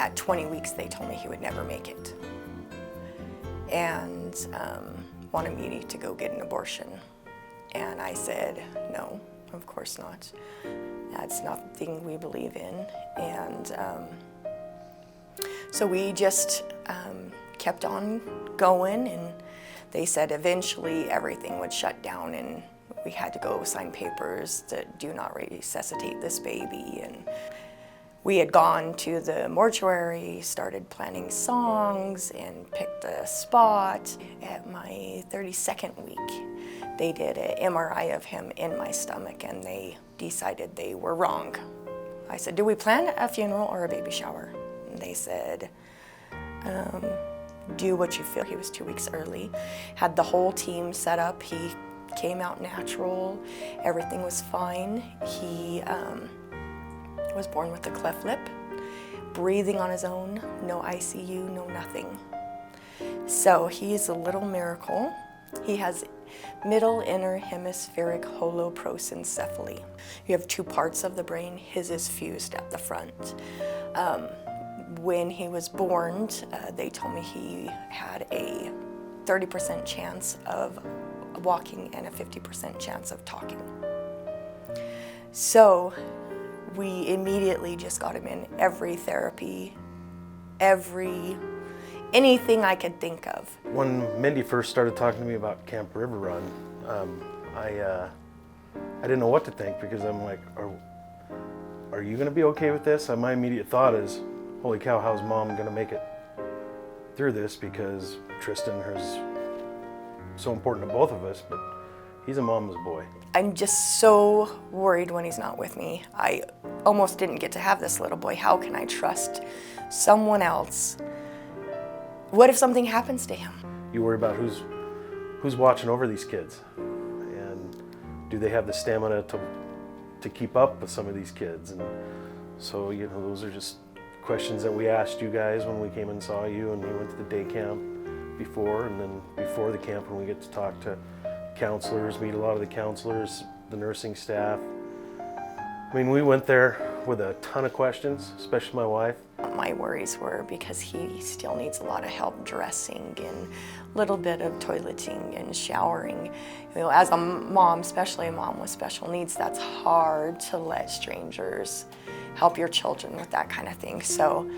at 20 weeks, they told me he would never make it. And wanted me to go get an abortion. And I said, no, of course not. That's nothing we believe in. And so we just kept on going, and they said eventually everything would shut down and we had to go sign papers that do not resuscitate this baby. And we had gone to the mortuary, started planning songs, and picked a spot. At my 32nd week, they did an MRI of him in my stomach, and they decided they were wrong. I said, do we plan a funeral or a baby shower? And they said, do what you feel. He was 2 weeks early, had the whole team set up. He came out natural, everything was fine. He was born with a cleft lip, breathing on his own, no ICU, no nothing. So he is a little miracle. He has middle inner hemispheric holoprosencephaly. You have two parts of the brain. His is fused at the front. When he was born, they told me he had a 30% chance of walking and a 50% chance of talking. So we immediately just got him in every therapy, anything I could think of. When Mindy first started talking to me about Camp River Run, I didn't know what to think, because I'm like, are you gonna be okay with this? My immediate thought is, holy cow, how's mom gonna make it through this? Because Tristan is so important to both of us, but he's a mama's boy. I'm just so worried when he's not with me. I almost didn't get to have this little boy. How can I trust someone else? What if something happens to him? You worry about who's watching over these kids, and do they have the stamina to keep up with some of these kids? And so, those are just questions that we asked you guys when we came and saw you, and we went to the day camp before, and then before the camp when we get to talk to counselors, meet a lot of the counselors, the nursing staff. I mean, we went there with a ton of questions, especially my wife. My worries were because he still needs a lot of help dressing and a little bit of toileting and showering. As a mom, especially a mom with special needs, that's hard to let strangers help your children with that kind of thing. So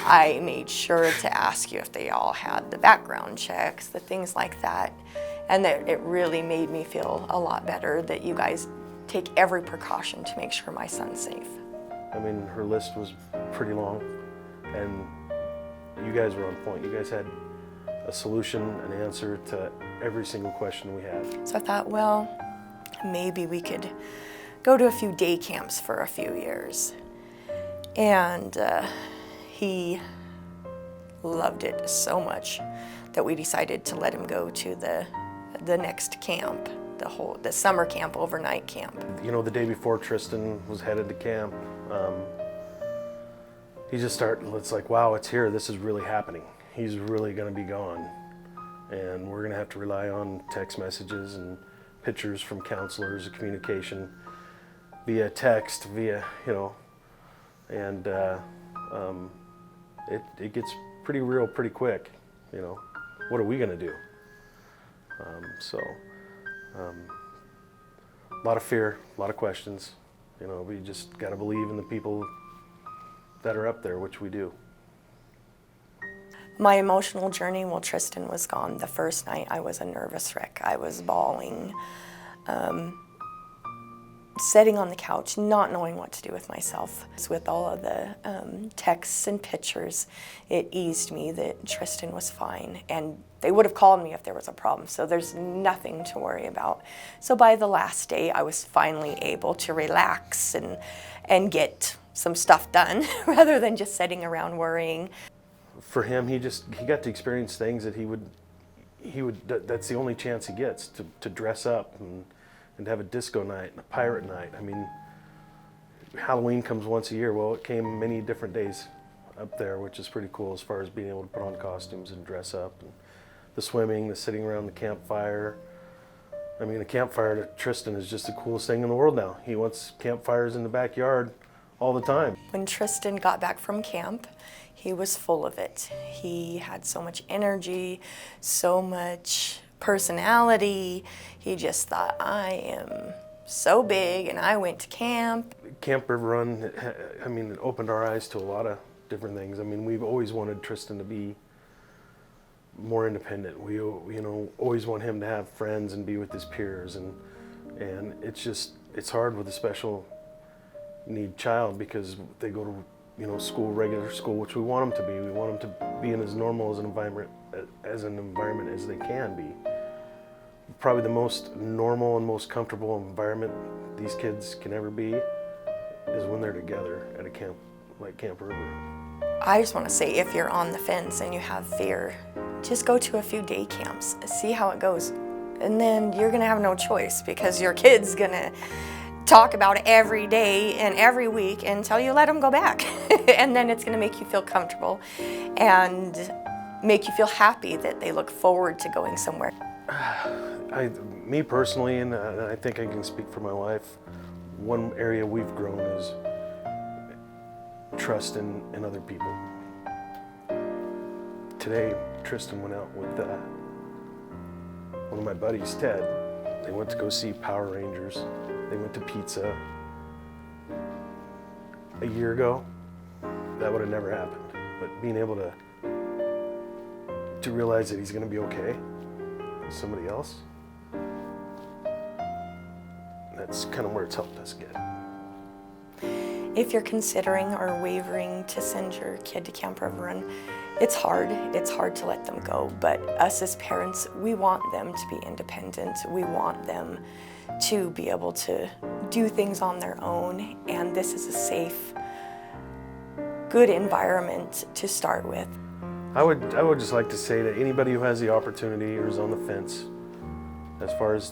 I made sure to ask you if they all had the background checks, the things like that. And that it really made me feel a lot better that you guys take every precaution to make sure my son's safe. I mean, her list was pretty long, and you guys were on point. You guys had a solution, an answer to every single question we had. So I thought, well, maybe we could go to a few day camps for a few years. And he loved it so much that we decided to let him go to the next camp, the summer camp, overnight camp. The day before Tristan was headed to camp, he just started, it's like, wow, it's here, this is really happening. He's really gonna be gone. And we're gonna have to rely on text messages and pictures from counselors, communication via text, and it gets pretty real pretty quick. What are we gonna do? A lot of fear, a lot of questions. We just gotta believe in the people that are up there, which we do. My emotional journey while Tristan was gone, the first night I was a nervous wreck. I was bawling, sitting on the couch, not knowing what to do with myself. With all of the texts and pictures, it eased me that Tristan was fine, and they would have called me if there was a problem, so there's nothing to worry about. So by the last day, I was finally able to relax and get some stuff done rather than just sitting around worrying. For him, he got to experience things that he would that's the only chance he gets to dress up and have a disco night and a pirate night. I mean, Halloween comes once a year. Well, it came many different days up there, which is pretty cool as far as being able to put on costumes and dress up. And the swimming, the sitting around the campfire. I mean, the campfire to Tristan is just the coolest thing in the world now. He wants campfires in the backyard all the time. When Tristan got back from camp, he was full of it. He had so much energy, so much personality. He just thought, I am so big, and I went to camp. Camp River Run, I mean, it opened our eyes to a lot of different things. I mean, we've always wanted Tristan to be more independent. We, always want him to have friends and be with his peers, and it's hard with a special need child because they go to school, regular school, which we want them to be. We want them to be in as normal as an environment as they can be. Probably the most normal and most comfortable environment these kids can ever be is when they're together at a camp like Camp River. I just want to say, if you're on the fence and you have fear, just go to a few day camps, see how it goes. And then you're going to have no choice because your kid's going to talk about it every day and every week until you let them go back. And then it's going to make you feel comfortable and make you feel happy that they look forward to going somewhere. Me personally, and I think I can speak for my wife, one area we've grown is trust in other people. Today, Tristan went out with one of my buddies, Ted. They went to go see Power Rangers. They went to pizza. A year ago, that would have never happened. But being able to realize that he's going to be okay with somebody else, that's kind of where it's helped us get. If you're considering or wavering to send your kid to Camp River Run, it's hard. It's hard to let them go. But us as parents, we want them to be independent. We want them to be able to do things on their own. And this is a safe, good environment to start with. I would just like to say that anybody who has the opportunity or is on the fence, as far as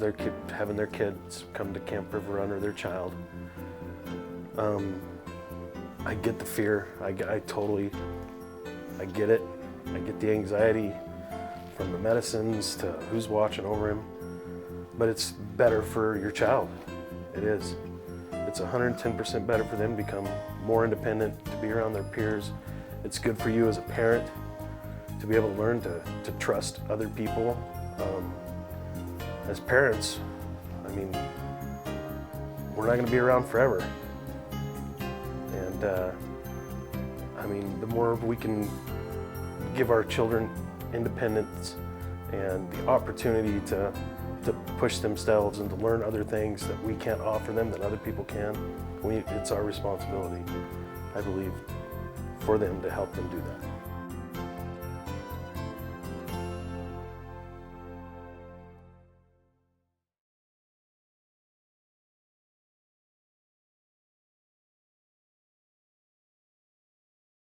having their kids come to Camp River Run or their child, I get the fear. I get it. I get the anxiety from the medicines to who's watching over him. But it's better for your child. It is. It's 110% better for them to become more independent, to be around their peers. It's good for you as a parent to be able to learn to trust other people. As parents, I mean, we're not going to be around forever. And I mean, the more we can give our children independence and the opportunity to push themselves and to learn other things that we can't offer them that other people can, it's our responsibility, I believe, for them to help them do that.